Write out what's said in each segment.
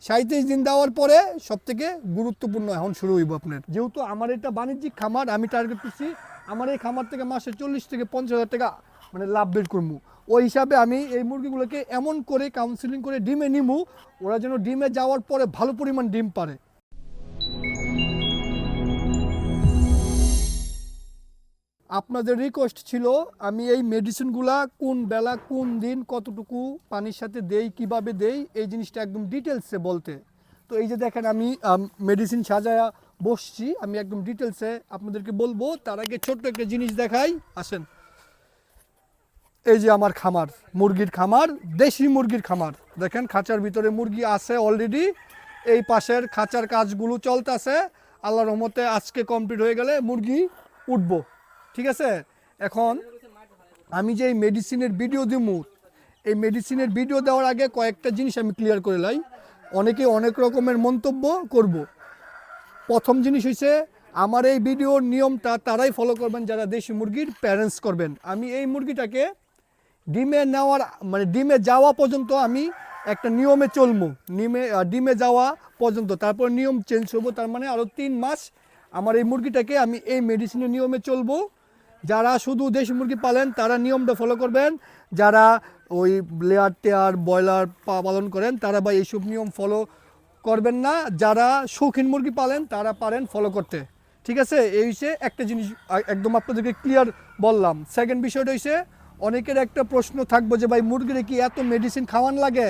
37 দিন দেওয়ার পরে সবথেকে গুরুত্বপূর্ণ এখন শুরু হইব আপনার। যেহেতু আমার এটা বাণিজ্যিক খামার, আমি টার্গেট করছি আমার এই খামার থেকে মাসে 40 থেকে 50 হাজার টাকা মানে লাভ বের করবো। ওই হিসাবে আমি এই মুরগিগুলোকে এমন করে কাউন্সিলিং করে ডিমে নিমু, ওরা যেন ডিমে যাওয়ার পরে ভালো পরিমাণ ডিম পারে। আপনাদের রিকোয়েস্ট ছিল আমি এই মেডিসিনগুলা কোন বেলা কোন দিন কতটুকু পানির সাথে দেই, কিভাবে দেই, এই জিনিসটা একদম ডিটেলসে বলতে। তো এই যে দেখেন আমি মেডিসিন সাজায়া বসছি, আমি একদম ডিটেলসে আপনাদেরকে বলবো। তার আগে ছোট্ট একটা জিনিস দেখাই, আসেন। এই যে আমার খামার, মুরগির খামার, দেশি মুরগির খামার। দেখেন খাঁচার ভিতরে মুরগি আছে অলরেডি। এই পাশের খাঁচার কাজগুলো চলতেছে। আল্লাহর রহমতে আজকে কমপ্লিট হয়ে গেলে মুরগি উঠবো, ঠিক আছে। এখন আমি যে এই মেডিসিনের ভিডিও দিব, এই মেডিসিনের ভিডিও দেওয়ার আগে কয়েকটা জিনিস আমি ক্লিয়ার করে লাই। অনেকে অনেক রকমের মন্তব্য করব। প্রথম জিনিস হইছে আমার এই ভিডিওর নিয়মটা তারাই ফলো করবেন যারা দেশি মুরগির প্যারেন্টস করবেন। আমি এই মুরগিটাকে ডিমে নেওয়ার মানে ডিমে যাওয়া পর্যন্ত আমি একটা নিয়মে চলবো, ডিমে যাওয়া পর্যন্ত, তারপর নিয়ম চেঞ্জ হবো। তার মানে আরও 3 মাস আমার এই মুরগিটাকে আমি এই মেডিসিনের নিয়মে চলবো। যারা শুধু দেশি মুরগি পালেন তারা নিয়মটা ফলো করবেন, যারা ওই লেয়ার টেয়ার ব্রয়লার পালন করেন তারা বা এইসব নিয়ম ফলো করবেন না। যারা শৌখিন মুরগি পালেন তারা পারেন ফলো করতে, ঠিক আছে। এই হচ্ছে একটা জিনিস একদম আপনাদেরকে ক্লিয়ার বললাম। সেকেন্ড বিষয়টা হচ্ছে অনেকের একটা প্রশ্ন থাকবো যে ভাই মুরগির কি এত মেডিসিন খাওয়ান লাগে?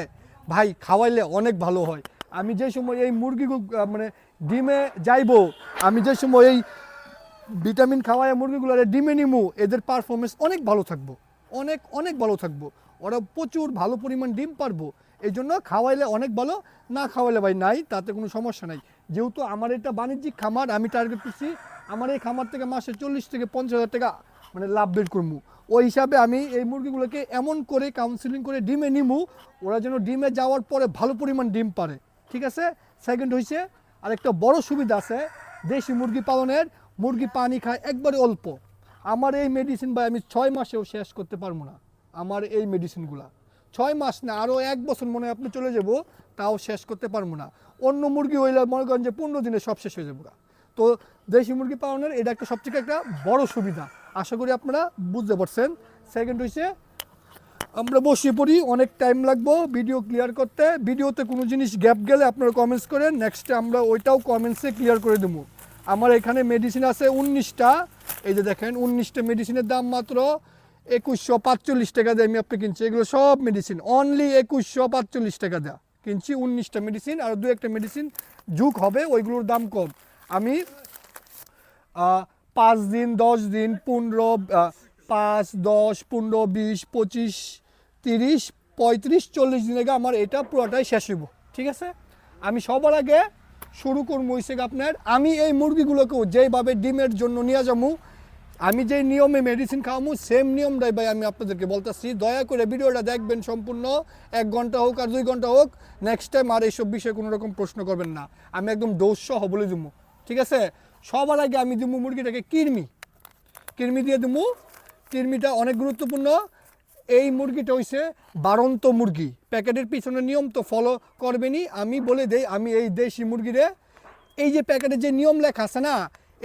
ভাই খাওয়াইলে অনেক ভালো হয়। আমি যে সময় এই মুরগিগুলো মানে ডিমে যাইবো, আমি যে সময় এই ভিটামিন খাওয়ায় মুরগিগুলো ডিমে নিমু, এদের পারফরমেন্স অনেক ভালো থাকবো, অনেক অনেক ভালো থাকবো। ওরা প্রচুর ভালো পরিমাণ ডিম পারবো। এই জন্য খাওয়াইলে অনেক ভালো, না খাওয়াইলে ভাই নাই, তাতে কোনো সমস্যা নাই। যেহেতু আমার এটা বাণিজ্যিক খামার, আমি টার্গেট করছি আমার এই খামার থেকে মাসে 40 থেকে 50 হাজার টাকা মানে লাভ বের করবো। ওই হিসাবে আমি এই মুরগিগুলোকে এমন করে কাউন্সিলিং করে ডিমে নিমু, ওরা যেন ডিমে যাওয়ার পরে ভালো পরিমাণ ডিম পারে, ঠিক আছে। সেকেন্ড হয়েছে আরেকটা বড় সুবিধা আছে দেশি মুরগি পালনের, মুরগি পানি খায় একবারে অল্প। আমার এই মেডিসিন ভাই আমি 6 মাসেও শেষ করতে পারবো না। আমার এই মেডিসিনগুলা 6 মাস না, আরও 1 বছর মনে হয় আপনি চলে যাব, তাও শেষ করতে পারবো না। অন্য মুরগি হইলে মনে করেন যে 15 দিনে সব শেষ হয়ে যাবো। তো দেশি মুরগি পালনের এটা একটা সবথেকে একটা বড় সুবিধা, আশা করি আপনারা বুঝতে পারছেন। সেকেন্ড হয়েছে আমরা বসিয়ে পড়ি, অনেক টাইম লাগবো ভিডিও ক্লিয়ার করতে। ভিডিওতে কোনো জিনিস গ্যাপ গেলে আপনারা কমেন্টস করেন, নেক্সটে আমরা ওইটাও কমেন্টসে ক্লিয়ার করে দেবো। আমার এখানে মেডিসিন আছে 19টা। এই যে দেখেন 19টা মেডিসিনের দাম মাত্র 2145 টাকা দিয়ে আমি আপনি কিনছি। এগুলো সব মেডিসিন অনলি 2145 টাকা দেওয়া কিনছি। 19টা মেডিসিন আর 2-1টা মেডিসিন যুগ হবে, ওইগুলোর দাম কম। আমি 5 দিন 10 দিন 15 5 10 15 20 25 30 35 40 দিন আগে আমার এটা পুরোটাই শেষ হইব, ঠিক আছে। আমি সবার আগে শুরু করবো হইছে আপনার, আমি এই মুরগিগুলোকেও যেইভাবে ডিমের জন্য নিয়ে যাবো, আমি যে নিয়মে মেডিসিন খাওয়াবো সেম নিয়মটাই ভাই আমি আপনাদেরকে বলতেছি। দয়া করে ভিডিওটা দেখবেন সম্পূর্ণ, 1 ঘন্টা হোক আর 2 ঘন্টা হোক। নেক্সট টাইম আর এইসব বিষয়ে কোনো রকম প্রশ্ন করবেন না, আমি একদম ডোজ সহ বলে দেবো, ঠিক আছে। সবার আগে আমি দেবো মুরগিটাকে কিরমি দিয়ে দেবো। কিরমিটা অনেক গুরুত্বপূর্ণ। এই মুরগিটা হইছে বাড়ন্ত মুরগি, প্যাকেটের পিছনে নিয়ম তো ফলো করবেনই। আমি বলে দেই আমি এই দেশি মুরগিরে, এই যে প্যাকেটে যে নিয়ম লেখা আছে না,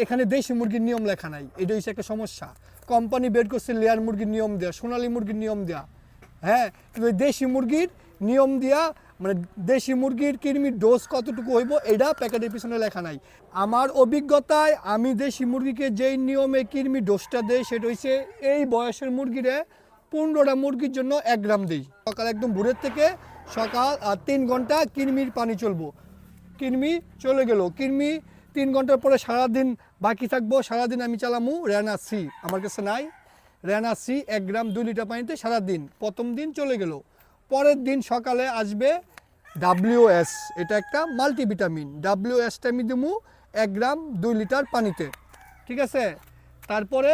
এখানে দেশি মুরগির নিয়ম লেখা নাই, এটা হচ্ছে একটা সমস্যা। কোম্পানি বের করছে লেয়ার মুরগির নিয়ম দেওয়া, সোনালী মুরগির নিয়ম দেওয়া, হ্যাঁ। কিন্তু দেশি মুরগির নিয়ম দেওয়া মানে দেশি মুরগির কৃমির ডোজ কতটুকু হইব এটা প্যাকেটের পিছনে লেখা নাই। আমার অভিজ্ঞতায় আমি দেশি মুরগিকে যেই নিয়মে কৃমি ডোজটা দেই সেটা হচ্ছে এই বয়সের মুরগিরে 15টা মুরগির জন্য 1 গ্রাম দিই। সকাল একদম ভোরের থেকে সকাল 3 ঘন্টা কৃমির পানি চলবো। কৃমি চলে গেল, কৃমি 3 ঘন্টার পরে সারাদিন বাকি থাকবো। সারাদিন আমি চালামু রেনা সি, আমার কাছে নাই রেনা সি 1 গ্রাম 2 লিটার পানিতে সারাদিন। প্রথম দিন চলে গেল, পরের দিন সকালে আসবে WS, এটা একটা মাল্টিভিটামিন। WSটা আমি দেবো 1 গ্রাম 2 লিটার পানিতে, ঠিক আছে। তারপরে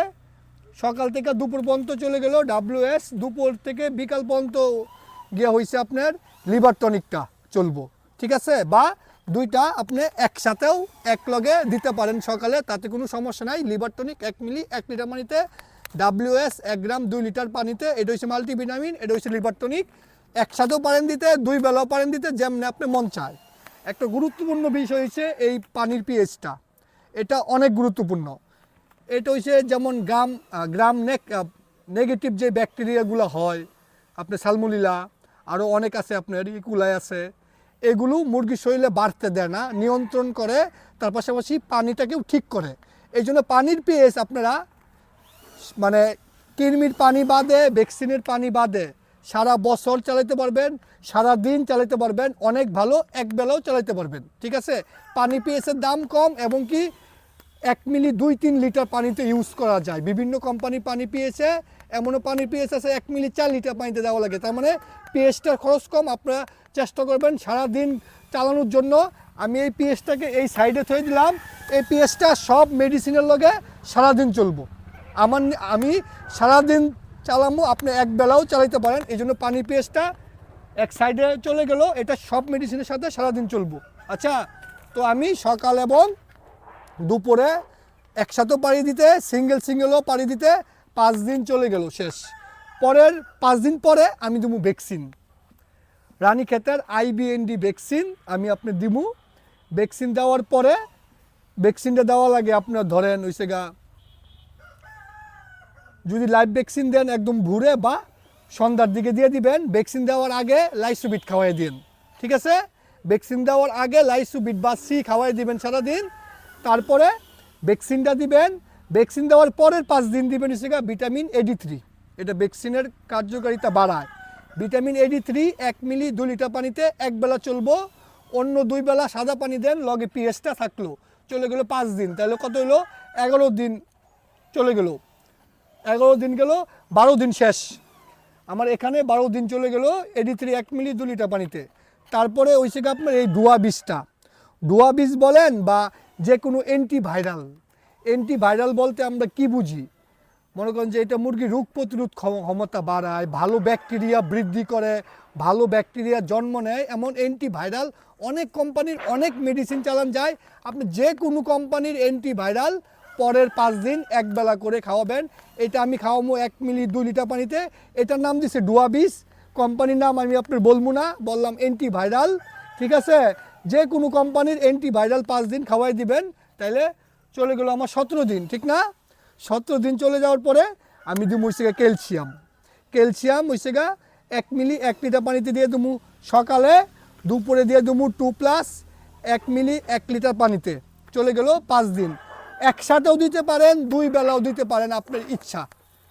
সকাল থেকে দুপুর পর্যন্ত চলে গেল WS, দুপুর থেকে বিকাল পর্যন্ত গিয়ে হয়েছে আপনার লিভার টনিকটা চলবো, ঠিক আছে। বা দুইটা আপনি একসাথেও এক লগে দিতে পারেন সকালে, তাতে কোনো সমস্যা নাই। লিভার টনিক 1 মিলি 1 লিটার পানিতে, WS 1 গ্রাম 2 লিটার পানিতে, এটা হচ্ছে মাল্টিভিটামিন, এটা হচ্ছে লিভার টনিক। একসাথেও পারেন দিতে, 2 বেলাও পারেন দিতে, যেমনি আপনি মন চায়। একটা গুরুত্বপূর্ণ বিষয় হচ্ছে এই পানির পিএইচটা, এটা অনেক গুরুত্বপূর্ণ। এটা হচ্ছে যেমন গ্রাম নেগেটিভ যে ব্যাকটেরিয়াগুলো হয়, আপনার সালমোনেলা আরও অনেক আছে, আপনার ইকুলাই আছে, এগুলো মুরগির শরীরে বাড়তে দেয় না, নিয়ন্ত্রণ করে, তার পাশাপাশি পানিটাকেও ঠিক করে। এই জন্য পানির পিএইচ আপনারা মানে কৃমির পানি বাদে, ভ্যাকসিনের পানি বাদে সারা বছর চালাতে পারবেন, সারা দিন চালাতে পারবেন, অনেক ভালো, এক বেলাও চালাতে পারবেন। ঠিক আছে, পানি পিএইচের দাম কম এবং কি 1 মিলি 2-3 লিটার পানিতে ইউজ করা যায়। বিভিন্ন কোম্পানি পানি পিএইচে এমনও পানির পিএইচ আছে 1 মিলি 4 লিটার পানিতে দেওয়া লাগে। তার মানে পিএইচটার খরচ কম, আপনারা চেষ্টা করবেন সারাদিন চালানোর জন্য। আমি এই পিএইচটাকে এই সাইডে থয়ে দিলাম, এই পিএইচটা সব মেডিসিনের লগে সারাদিন চলবো। আমি সারাদিন চালামো, আপনি এক বেলাও চালাইতে পারেন। এই জন্য পানির পিএইচটা এক সাইডে চলে গেল, এটা সব মেডিসিনের সাথে সারাদিন চলবো। আচ্ছা, তো আমি সকাল এবং দুপুরে একসাথেও পাড়ি দিতে, সিঙ্গেলও পাড়ি দিতে 5 দিন চলে গেল, শেষ। পরের 5 দিন পরে আমি দেবো ভ্যাকসিন, রানীক্ষেতের IBND ভ্যাকসিন আমি আপনি দিব। ভ্যাকসিন দেওয়ার পরে, ভ্যাকসিনটা দেওয়া লাগে আপনার ধরেন হইছে গা, যদি লাইভ ভ্যাকসিন দেন একদম ভোরে বা সন্ধ্যার দিকে দিয়ে দিবেন। ভ্যাকসিন দেওয়ার আগে লাইসোবিট খাওয়াই দিন, ঠিক আছে? ভ্যাকসিন দেওয়ার আগে লাইসোবিট বা সি খাওয়াই দিবেন সারাদিন। তারপরে ভ্যাকসিনটা দিবেন। ভ্যাকসিন দেওয়ার পরের 5 দিন দিবেন হচ্ছে ভিটামিন AD3। এটা ভ্যাকসিনের কার্যকারিতা বাড়ায়। ভিটামিন AD3 1 মিলি 2 লিটার পানিতে এক বেলা চলবো, অন্য 2 বেলা সাদা পানি দেন, লগে পিএইচটা থাকলো। চলে গেল 5 দিন, তাহলে কত হলো? 11 দিন চলে গেল। 11 দিন গেল, 12 দিন শেষ। আমার এখানে 12 দিন চলে গেল AD3 1 মিলি 2 লিটার পানিতে। তারপরে হইছে আপনার এই ডুয়া বীজ বলেন বা যে কোনো অ্যান্টিভাইরাল বলতে আমরা কি বুঝি? মনে করেন যে এটা মুরগির রোগ প্রতিরোধ ক্ষমতা বাড়ায়, ভালো ব্যাকটেরিয়া বৃদ্ধি করে, ভালো ব্যাকটেরিয়া জন্ম নেয়, এমন অ্যান্টিভাইরাল অনেক কোম্পানির অনেক মেডিসিন চালান যায়। আপনি যে কোনো কোম্পানির অ্যান্টিভাইরাল পরের 5 দিন এক বেলা করে খাওয়াবেন। এটা আমি খাওয়াবো 1 মিলি 2 লিটার পানিতে। এটার নাম দিছে ডুয়া বীজ, কোম্পানির নাম আমি আপনার বলবো না, বললাম অ্যান্টিভাইরাল, ঠিক আছে? যে কোনো কোম্পানির অ্যান্টিভাইরাল 5 দিন খাওয়াই দিবেন, তাইলে চলে গেলো আমার 17 দিন, ঠিক না? 17 দিন চলে যাওয়ার পরে আমি দিব হইছে ক্যালসিয়াম হইছে 1 মিলি 1 লিটার পানিতে দিয়ে দেবো সকালে, দুপুরে দিয়ে দেবো 2+ 1 মিলি 1 লিটার পানিতে। চলে গেল 5 দিন। একসাথেও দিতে পারেন, 2 বেলাও দিতে পারেন, আপনার ইচ্ছা,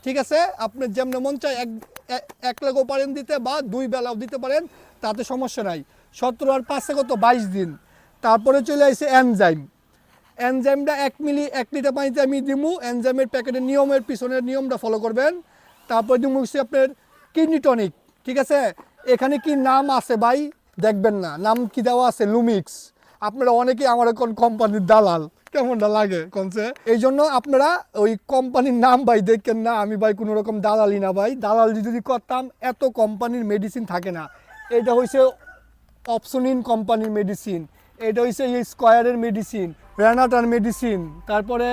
ঠিক আছে? আপনার যেমন মন চায় এক লাগেও পারেন দিতে বা 2 বেলাও দিতে পারেন, তাতে সমস্যা নাই। 17 আর 5 কত? 22 দিন। তারপরে চলে আসছে এনজাইমটা 1 মিলি 1 লিটার পানিতে আমি দিব। এনজাইমের প্যাকেটের নিয়মের পিছনের নিয়মটা ফলো করবেন। তারপরে দিব হচ্ছে আপনার কিডনি টনিক, ঠিক আছে? এখানে কি নাম আছে ভাই দেখবেন না, নাম কি দেওয়া আছে? লুমিক্স। আপনারা অনেকেই আমার কোন কোম্পানির দালাল, কেমনটা লাগে কনসে? এই জন্য আপনারা ওই কোম্পানির নাম ভাই দেখেন না। আমি ভাই কোনো রকম দালালি না ভাই, দালালি যদি করতাম এত কোম্পানির মেডিসিন থাকে না। এটা হয়েছে অপসনিন কোম্পানির মেডিসিন, এটা হইছে এই স্কয়ারের মেডিসিন, রেনাটার মেডিসিন, তারপরে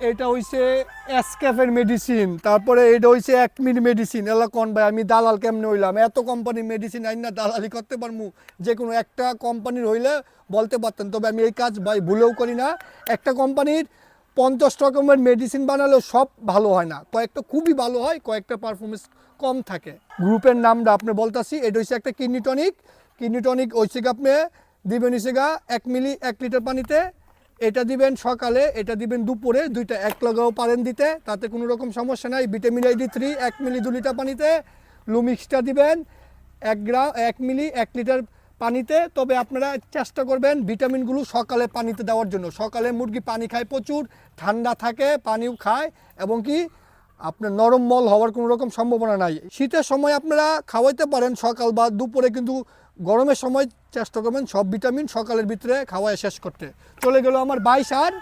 এটা হইছে এসকেফের মেডিসিন, তারপরে এটা হইছে একমির মেডিসিন। এলা কোন ভাই আমি দালাল কেমনে হইলাম? এত কোম্পানির মেডিসিন আইন না দালালি করতে পারমু? যে কোনো একটা কোম্পানির হইলে বলতে পারতেন, তবে আমি এই কাজ ভাই ভুলেও করি না। একটা কোম্পানির 50 রকমের মেডিসিন বানালেও সব ভালো হয় না, কয়েকটা খুবই ভালো হয়, কয়েকটা পারফরমেন্স কম থাকে। গ্রুপের নামটা আপনি বলতাছি, এটা হচ্ছে একটা কিডনি টনিক হচ্ছে আপনি দিবেন হচ্ছে 1 মিলি 1 লিটার পানিতে। এটা দিবেন সকালে, এটা দিবেন দুপুরে, দুইটা এক লাগাও পারেন দিতে, তাতে কোনো রকম সমস্যা নাই। ভিটামিন AD3 1 মিলি 2 লিটার পানিতে। লুমিক্সটা দিবেন 1 মিলি 1 লিটার পানিতে। তবে আপনারা চেষ্টা করবেন ভিটামিনগুলো সকালে পানিতে দেওয়ার জন্য। সকালে মুরগি পানি খায় প্রচুর, ঠান্ডা থাকে, পানিও খায়, এবং কি আপনার নরম মল হওয়ার কোনো রকম সম্ভাবনা নাই। শীতের সময় আপনারা খাওয়াইতে পারেন সকাল বা দুপুরে, কিন্তু গরমের সময় চেষ্টা করবেন সব ভিটামিন সকালের ভিতরে খাওয়ায় শেষ করতে। চলে গেল আমার 22 আর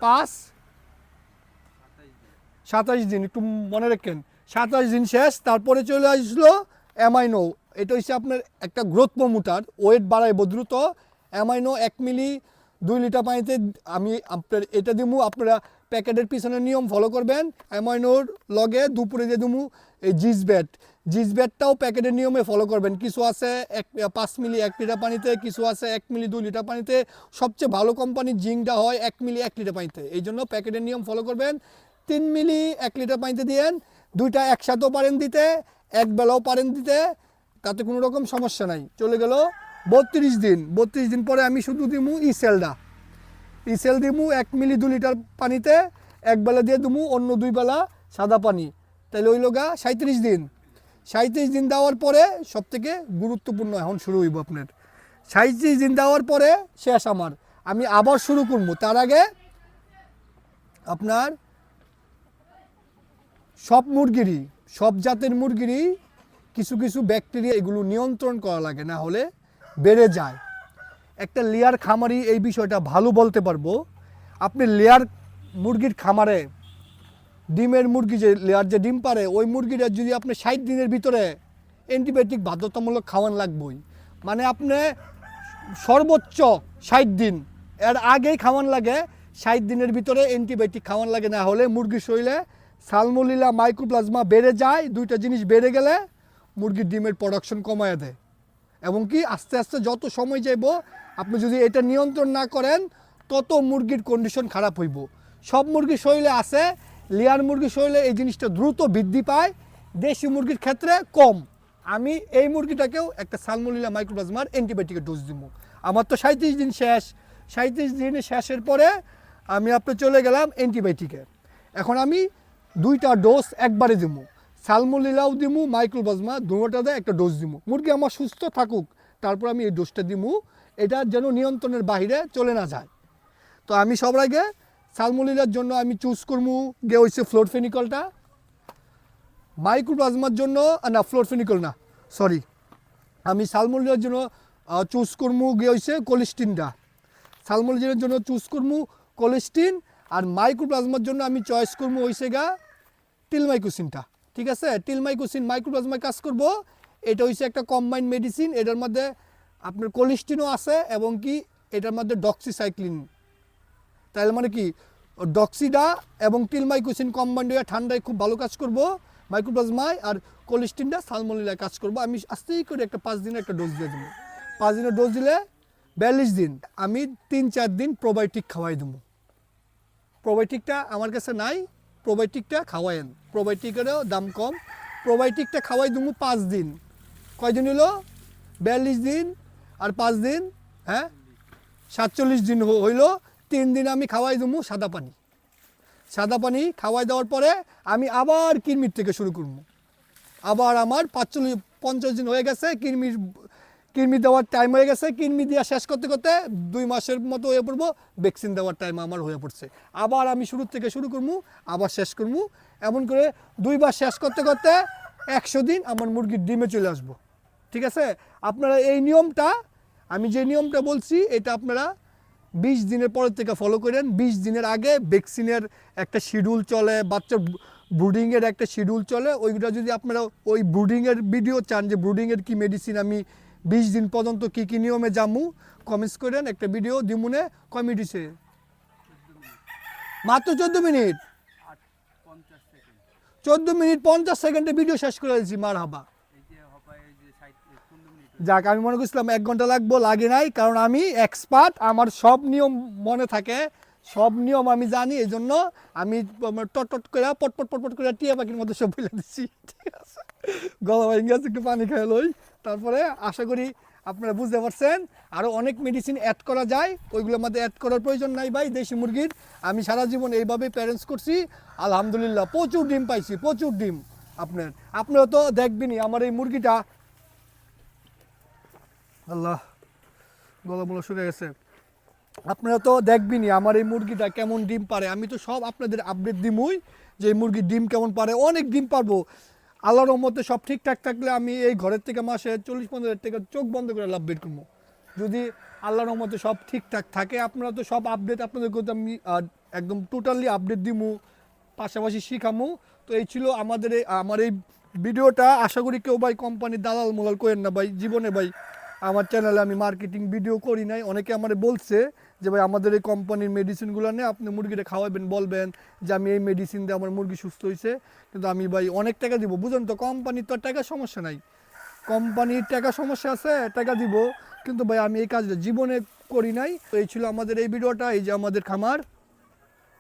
5 27 দিন, একটু মনে রাখেন 27 দিন শেষ। তারপরে চলে আসলো অ্যামাইনো। এটা হচ্ছে আপনার একটা গ্রোথ প্রমোটার, ওয়েট বাড়ায় দ্রুত। অ্যামাইনো 1 মিলি 2 লিটার পানিতে আমি আপনার এটা দিব। আপনারা প্যাকেটের পিছনের নিয়ম ফলো করবেন। অ্যামাইনোর লগে দুপুরে দিয়ে দেবো এই জিজব্যাটটাও প্যাকেটের নিয়মে ফলো করবেন। কিছু আছে 5 মিলি 1 লিটার পানিতে, কিছু আছে 1 মিলি 2 লিটার পানিতে। সবচেয়ে ভালো কোম্পানির জিঙ্কটা হয় 1 মিলি 1 লিটার পানিতে। এই জন্য প্যাকেটের নিয়ম ফলো করবেন। 3 মিলি 1 লিটার পানিতে দিয়েন, দুইটা একসাথেও পারেন দিতে, এক বেলাও পারেন দিতে, তাতে কোনো রকম সমস্যা নাই। চলে গেল 32 দিন। 32 দিন পরে আমি শুধু দিমু ইসেল দিমু 1 মিলি 2 লিটার পানিতে, এক বেলা দিয়ে দিমু, অন্য 2 বেলা সাদা পানি। তাহলে ওই লগা 37 দিন। 37 দিন দেওয়ার পরে সব থেকে গুরুত্বপূর্ণ এখন শুরু হইব আপনার। 37 দিন দেওয়ার পরে শেষ আমার, আমি আবার শুরু করবো। তার আগে আপনার সব জাতের মুরগিরই কিছু কিছু ব্যাকটেরিয়া এগুলো নিয়ন্ত্রণ করা লাগে, না হলে বেড়ে যায়। একটা লেয়ার খামারি এই বিষয়টা ভালো বলতে পারবো। আপনি লেয়ার মুরগির খামারে ডিমের মুরগি যে লেয়ার যে ডিম পারে, ওই মুরগিটা যদি আপনি 60 দিনের ভিতরে অ্যান্টিবায়োটিক বাধ্যতামূলক খাওয়ান লাগবেই। মানে আপনি সর্বোচ্চ 60 দিন, এর আগেই খাওয়ান লাগে। 60 দিনের ভিতরে অ্যান্টিবায়োটিক খাওয়ান লাগে, না হলে মুরগির শরীরে সালমোনেলা মাইক্রোপ্লাজমা বেড়ে যায়। দুইটা জিনিস বেড়ে গেলে মুরগির ডিমের প্রোডাকশন কমায় দেয়। এবং কি আস্তে আস্তে যত সময় যাইব, আপনি যদি এটা নিয়ন্ত্রণ না করেন, তত মুরগির কন্ডিশন খারাপ হইব। সব মুরগির শরীরে আছে, লেয়ার মুরগির শরীরে এই জিনিসটা দ্রুত বৃদ্ধি পায়, দেশি মুরগির ক্ষেত্রে কম। আমি এই মুরগিটাকেও একটা সালমোনেলা মাইক্রোপ্লাজমার অ্যান্টিবায়োটিকের ডোজ দিব। আমার তো 37 দিন শেষ। 37 দিনের শেষের পরে আমি আপনার চলে গেলাম অ্যান্টিবায়োটিকে। এখন আমি 2টা ডোজ একবারে দিব, সালমোনেলাও দিমু, মাইক্রোপ্লাজমা দুটোটাতে একটা ডোজ দিমু। মুরগি আমার সুস্থ থাকুক, তারপর আমি এই ডোজটা দিমু, এটা যেন নিয়ন্ত্রণের বাইরে চলে না যায়। তো আমি সবার আগে সালমোনেলার জন্য আমি চুজ করবো গে হচ্ছে ফ্লোরফেনিকলটা। মাইক্রোপ্লাজমার জন্য না, ফ্লোরফেনিকল না, সরি, আমি সালমোনেলার জন্য চুজ করবো গে হচ্ছে কোলিস্টিনটা। সালমোনেলার জন্য চুজ করবো কোলিস্টিন, আর মাইক্রোপ্লাজমার জন্য আমি চয়েস করবো হয়েছে গা টিলমাইকোসিনটা। ঠিক আছে, টিলমাইকোসিন মাইক্রোপ্লাজমায় কাজ করব। এটা হচ্ছে একটা কম্বাইন্ড মেডিসিন। এটার মধ্যে আপনার কোলিস্টিনও আছে এবং কি এটার মধ্যে ডক্সিসাইক্লিন। তাহলে মানে কি ডক্সিডা এবং টিলমাইকোসিন কম্বাইন্ড হয়ে ঠান্ডায় খুব ভালো কাজ করব মাইক্রোপ্লাজমায়, আর কোলিস্টিনটা সালমোনেলায় কাজ করব। আমি আস্তেই করে একটা 5 দিনের একটা ডোজ দিয়ে দেবো। 5 দিনের ডোজ দিলে 42 দিন আমি 3-4 দিন প্রোবায়োটিক খাওয়াই দেবো। প্রোবায়োটিকটা আমার কাছে নাই, প্রোবায়োটিকটা খাওয়ায়েন। প্রোবায়োটিকেরও দাম কম। প্রোবায়োটিকটা খাওয়াই দেবো 5 দিন। কয়দিন হলো? 42 দিন আর 5 দিন, হ্যাঁ 47 দিন হইল। 3 দিন আমি খাওয়াই দেবো সাদা পানি খাওয়াই দেওয়ার পরে আমি আবার কিরমির থেকে শুরু করবো। আবার আমার 45-50 দিন হয়ে গেছে, কিরমি দেওয়ার টাইম হয়ে গেছে। কিরমি দেওয়া শেষ করতে করতে 2 মাসের মতো হয়ে পড়বো, ভ্যাকসিন দেওয়ার টাইম আমার হয়ে পড়ছে। আবার আমি শুরু থেকে শুরু করবো, আবার শেষ করবো। এমন করে 2 বার শেষ করতে করতে 100 দিন আমার মুরগির ডিমে চলে আসবো। ঠিক আছে, আপনারা এই নিয়মটা, আমি যে নিয়মটা বলছি, এটা আপনারা 20 দিনের পরের থেকে ফলো করেন। 20 দিনের আগে ভ্যাকসিনের একটা শিডিউল চলে, বাচ্চার ব্রুডিংয়ের একটা শিডিউল চলে। ওইটা যদি আপনারা ওই ব্রুডিংয়ের ভিডিও চান, যে ব্রুডিংয়ের কি মেডিসিন আমি 20 দিন পর্যন্ত কী কী নিয়মে যামু, কমেন্টস করেন, একটা ভিডিও দিমুনে। কমিটিছে মাত্র 14 মিনিট 14 মিনিট 50 সেকেন্ডে ভিডিও শেষ করে দিয়েছি। মার হাবা, যাক, আমি মনে করছিলাম 1 ঘন্টা লাগবো, লাগে নাই। কারণ আমি এক্সপার্ট, আমার সব নিয়ম মনে থাকে, সব নিয়ম আমি জানি। এই জন্য আমি টট করে পটপট করে টিয়া পাখির মধ্যে সব বলে দিচ্ছি। ঠিক আছে, গলা ভেঙে গেছে, একটু পানি খাই লই। তারপরে আশা করি আপনারা বুঝতে পারছেন। আরও অনেক মেডিসিন অ্যাড করা যায়, ওইগুলোর মধ্যে অ্যাড করার প্রয়োজন নাই ভাই। দেশি মুরগির আমি সারা জীবন এইভাবেই প্যারেন্টস করছি, আলহামদুলিল্লাহ প্রচুর ডিম পাইছি, প্রচুর ডিম। আপনারা তো দেখবেনই আমার এই মুরগিটা, আল্লাহ গলা মোলা শুকে গেছে। আপনারা তো দেখবেনই আমার এই মুরগিটা কেমন ডিম পারে। আমি তো সব আপনাদের আপডেট দিমই, যে এই মুরগির ডিম কেমন পারে। অনেক ডিম পারবো আল্লাহর রহমতে। সব ঠিকঠাক থাকলে আমি এই ঘরের থেকে মাসে 40-50 টাকা চোখ বন্ধ করে লাভ বের করবো, যদি আল্লাহর রহমতে সব ঠিকঠাক থাকে। আপনারা তো সব আপডেট আপনাদেরকে তো আমি একদম টোটালি আপডেট দিমু, পাশাপাশি শিখামু। তো এই ছিল আমার এই ভিডিওটা। আশা করি কেউ ভাই কোম্পানির দালাল মোলাল করেন না ভাই, জীবনে ভাই আমার চ্যানেলে আমি মার্কেটিং ভিডিও করি নাই। অনেকে আমার বলছে যে ভাই আমাদের এই কোম্পানির মেডিসিনগুলো নিয়ে আপনি মুরগিটা খাওয়াবেন, বলবেন যে আমি এই মেডিসিন দিয়ে আমার মুরগি সুস্থ হয়েছে। কিন্তু আমি ভাই অনেক টাকা দিব, বুঝুন তো, কোম্পানির তো আর টাকা সমস্যা নাই, কোম্পানির টাকা সমস্যা আছে, টাকা দিব, কিন্তু ভাই আমি এই কাজটা জীবনে করি নাই। তো এই ছিল আমাদের এই ভিডিওটা। এই যে আমাদের খামার,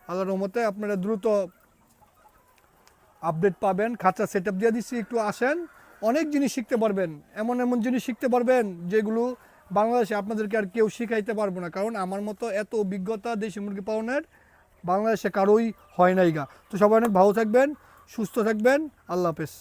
আল্লাহর রহমতে আপনারা দ্রুত আপডেট পাবেন। খাঁচা সেট আপ দিয়ে দিচ্ছি, একটু আসেন, অনেক জিনিস শিখতে পারবেন, এমন এমন জিনিস শিখতে পারবেন যেগুলো বাংলাদেশে আপনাদেরকে আর কেউ শিখাইতে পারবো না, কারণ আমার মতো এত অভিজ্ঞতা দেশি মুরগি পালনের বাংলাদেশে কারোই হয় নাই গা। তো সবাই অনেক ভালো থাকবেন, সুস্থ থাকবেন, আল্লাহ হাফেজ।